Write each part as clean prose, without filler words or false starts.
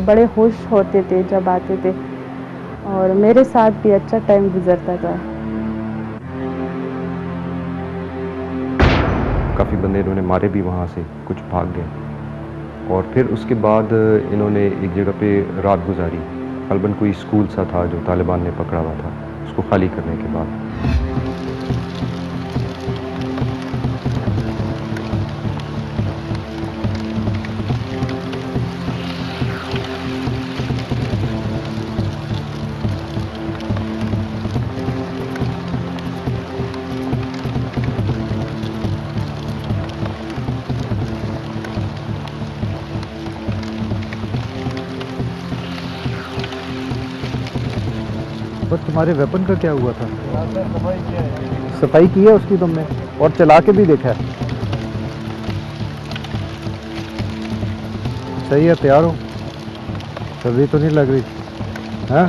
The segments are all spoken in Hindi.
बड़े खुश होते थे जब आते थे और मेरे साथ भी अच्छा टाइम गुजरता था। काफ़ी बंदे इन्होंने मारे भी वहाँ से, कुछ भाग गए और फिर उसके बाद इन्होंने एक जगह पे रात गुजारी। गलबन कोई स्कूल सा था जो तालिबान ने पकड़ा हुआ था, उसको खाली करने के बाद। बस तुम्हारे वेपन का क्या हुआ था? सफाई की है उसकी तुमने और चला के भी देखा है? सही है, तैयार हो? सर्दी तो नहीं लग रही? हाँ,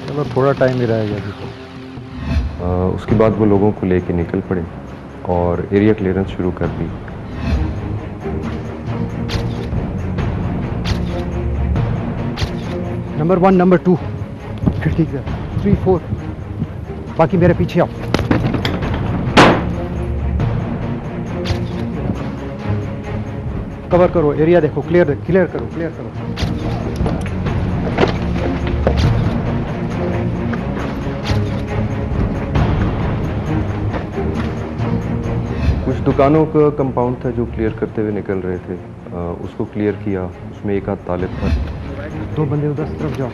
चलो थोड़ा टाइम ही रह गया अभी तो। उसके बाद वो लोगों को लेके निकल पड़े और एरिया क्लियरेंस शुरू कर दी। नंबर 1, नंबर 2, फिर ठीक है, 3, 4, बाकी मेरे पीछे आओ। कवर करो, एरिया देखो, क्लियर करो, क्लियर करो। कुछ दुकानों का कंपाउंड था जो क्लियर करते हुए निकल रहे थे, उसको क्लियर किया। उसमें एक आध तालिब था। 2 बंदे उधर से तरफ जाओ,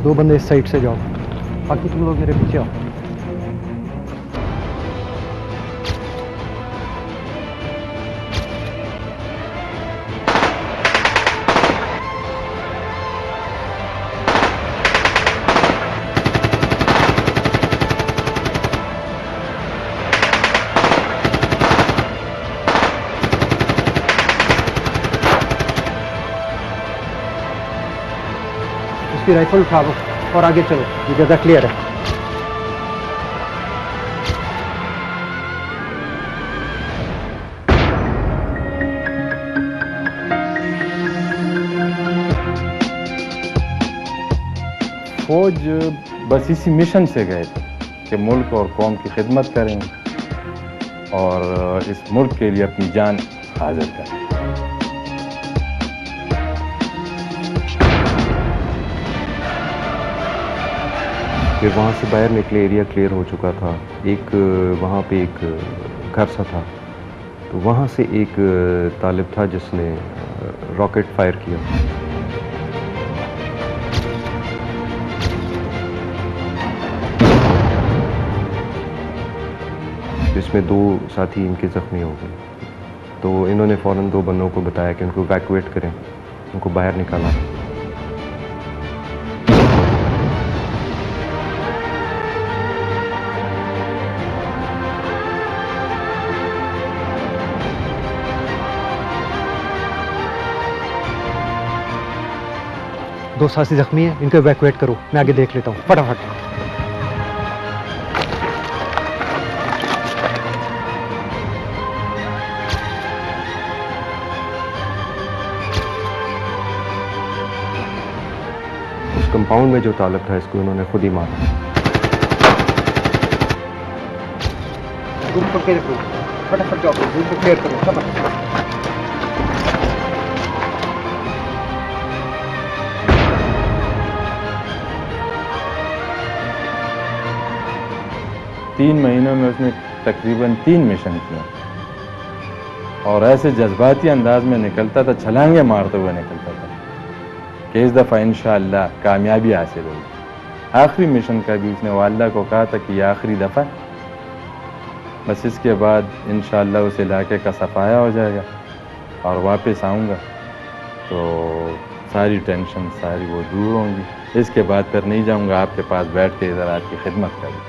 2 बंदे इस साइड से जाओ, बाकी तुम लोग मेरे पीछे आओ। उसकी राइफल उठाओ और आगे चलो, ये जगह क्लियर है। फौज बस इसी मिशन से गए थे कि मुल्क और कौम की खिदमत करें और इस मुल्क के लिए अपनी जान हाजिर करें। फिर वहाँ से बाहर निकले, एरिया क्लियर हो चुका था। एक वहाँ पे एक घर सा था, तो वहाँ से एक तालिब था जिसने रॉकेट फायर किया। जिसमें 2 साथी इनके ज़ख्मी हो गए। तो इन्होंने फ़ौरन 2 बंदों को बताया कि उनको इवैक्यूएट करें, उनको बाहर निकाला। दो साथी जख्मी है, इनको इवैक्यूएट करो, मैं आगे देख लेता हूँ, फटाफट। उस कंपाउंड में जो तालिब था, इसको इन्होंने खुद ही मारा। रूम को क्लियर करो, फटाफट जाओ, रूम को क्लियर करो, फटाफट। तीन महीनों में उसने तकरीबन 3 मिशन किए और ऐसे जज्बाती अंदाज में निकलता था, छलांगे मारते हुए निकलता था कि इस दफ़ा इंशाअल्लाह कामयाबी हासिल होगी। आखिरी मिशन का भी उसने वालिदा को कहा था कि ये आखिरी दफ़ा, बस इसके बाद इंशाअल्लाह उस इलाके का सफाया हो जाएगा और वापस आऊँगा तो सारी टेंशन सारी वो दूर होंगी। इसके बाद फिर नहीं जाऊँगा आपके पास बैठ के इधर आपकी खिदमत करूँ।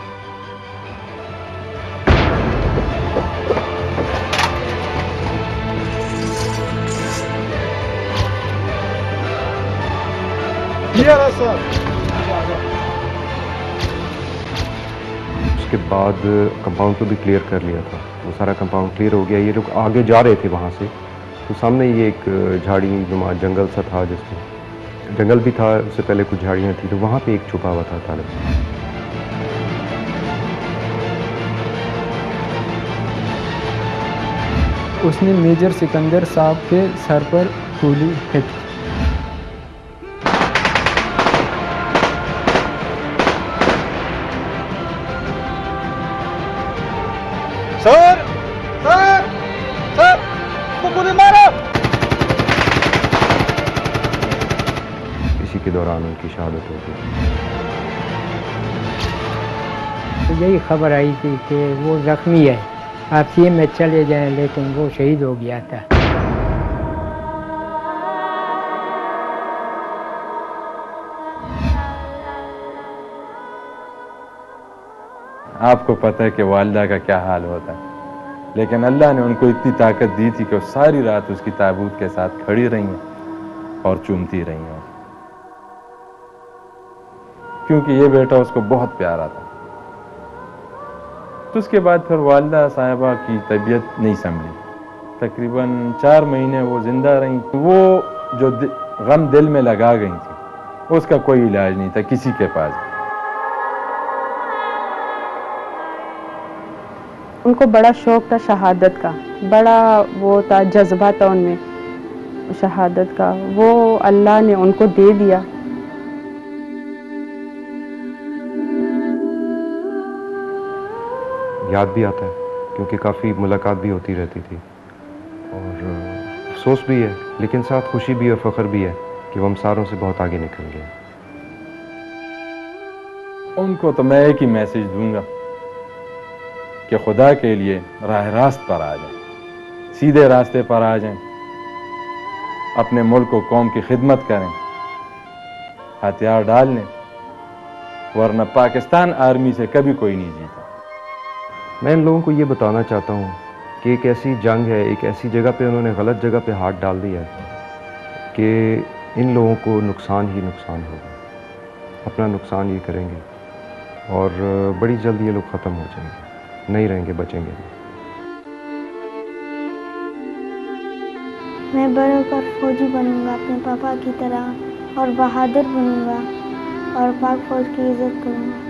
उसके बाद कंपाउंड को भी क्लियर कर लिया था, वो सारा कंपाउंड क्लियर हो गया। ये लोग आगे जा रहे थे वहाँ से, तो सामने ये एक झाड़ी नुमा जंगल सा था जिसमें जंगल भी था, उससे पहले कुछ झाड़ियाँ थी, तो वहाँ पे एक छुपा हुआ था तालिब। उसने मेजर सिकंदर साहब के सर पर गोली फेंकी। सर सर सर उसको गोली मारो। इसी के दौरान उनकी शहादत हो गई। तो यही खबर आई थी कि वो जख्मी है, आप सीएम में चले जाएं, लेकिन वो शहीद हो गया था। आपको पता है कि वालिदा का क्या हाल होता है, लेकिन अल्लाह ने उनको इतनी ताकत दी थी कि वो सारी रात उसकी ताबूत के साथ खड़ी रही हैं और चूमती रही हैं, क्योंकि ये बेटा उसको बहुत प्यारा था। तो उसके बाद फिर वालिदा साहिबा की तबीयत नहीं संभली, तकरीबन 4 महीने वो जिंदा रही। वो जो गम दिल में लगा गई थी, उसका कोई इलाज नहीं था किसी के पास। उनको बड़ा शौक था शहादत का, बड़ा वो था, जज्बा था उनमें शहादत का, वो अल्लाह ने उनको दे दिया। याद भी आता है, क्योंकि काफ़ी मुलाकात भी होती रहती थी, और अफसोस भी है, लेकिन साथ खुशी भी और फ़ख्र भी है कि वो हम सारों से बहुत आगे निकल गए। उनको तो मैं एक ही मैसेज दूंगा कि खुदा के लिए राह रास्त पर आ जाएं, सीधे रास्ते पर आ जाएं, अपने मुल्क को कौम की खिदमत करें, हथियार डाल लें, वरना पाकिस्तान आर्मी से कभी कोई नहीं जीता। मैं इन लोगों को ये बताना चाहता हूँ कि एक ऐसी जंग है, एक ऐसी जगह पे उन्होंने गलत जगह पे हाथ डाल दिया है कि इन लोगों को नुकसान ही नुकसान होगा, अपना नुकसान ये करेंगे और बड़ी जल्द ये लोग ख़त्म हो जाएंगे, नहीं रहेंगे, बचेंगे। मैं बड़ा होकर फौजी बनूंगा अपने पापा की तरह, और बहादुर बनूंगा और पाक फौज की इज्जत करूंगा।